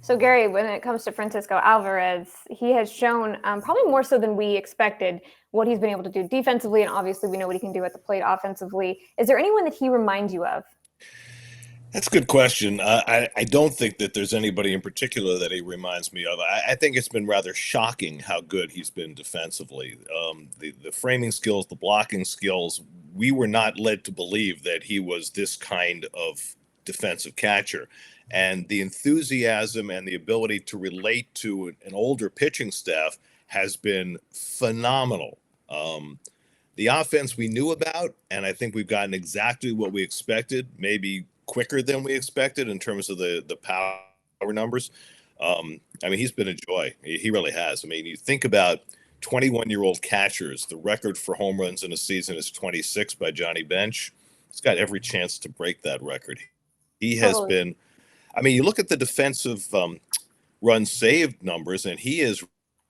So, Gary, when it comes to Francisco Alvarez, he has shown probably more so than we expected what he's been able to do defensively, and obviously we know what he can do at the plate offensively. Is there anyone that he reminds you of? That's a good question. I don't think that there's anybody in particular that he reminds me of. I think it's been rather shocking how good he's been defensively. The framing skills, the blocking skills, we were not led to believe that he was this kind of defensive catcher. And the enthusiasm and the ability to relate to an older pitching staff has been phenomenal. The offense we knew about, and I think we've gotten exactly what we expected, maybe quicker than we expected in terms of the power numbers. I mean, he's been a joy. He really has. I mean, you think about 21-year-old catchers. The record for home runs in a season is 26 by Johnny Bench. He's got every chance to break that record. He has Totally. been. I mean, you look at the defensive runs saved numbers, and he is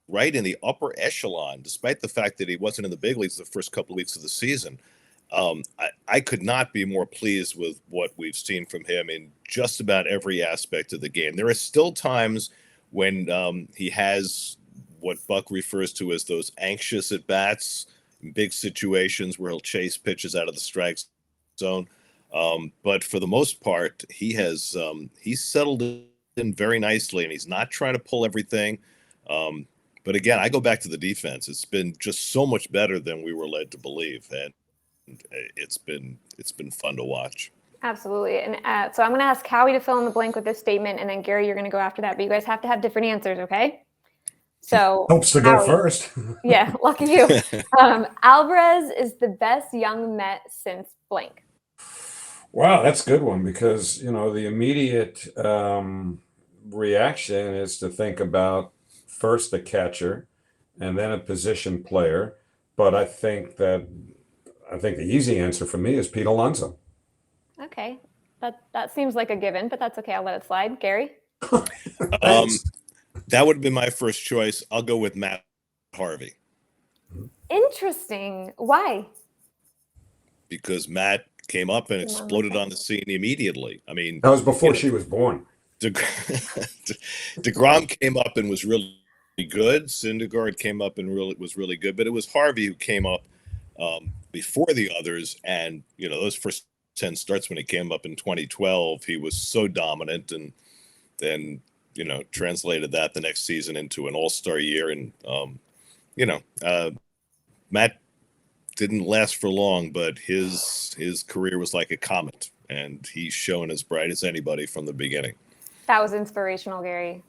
right in the upper echelon, despite the fact that he wasn't in the big leagues the first couple of weeks of the season. I could not be more pleased with what we've seen from him in just about every aspect of the game. There are still times when he has what Buck refers to as those anxious at bats in big situations where he'll chase pitches out of the strike zone. But for the most part, he's settled in very nicely, and he's not trying to pull everything. But again, I go back to the defense. It's been just so much better than we were led to believe, and it's been fun to watch. Absolutely. And so I'm going to ask Howie to fill in the blank with this statement, and then Gary, you're going to go after that. But you guys have to have different answers, okay? So Helps to go Howie, first. yeah, lucky you. Alvarez is the best young Met since blank. Wow, that's a good one because, the immediate reaction is to think about first the catcher and then a position player. But I think the easy answer for me is Pete Alonso. Okay, that seems like a given, but that's okay. I'll let it slide. Gary? Thanks. That would have been my first choice. I'll go with Matt Harvey Interesting. Why? because Matt came up and exploded on the scene immediately. I mean, That was before she was born. DeGrom came up and was really good. Syndergaard came up and was really good, but it was Harvey who came up before the others. And those first 10 starts when he came up in 2012, he was so dominant, and then translated that the next season into an all-star year. And Matt didn't last for long, but his career was like a comet, and he's shown as bright as anybody from the beginning. That was inspirational, Gary.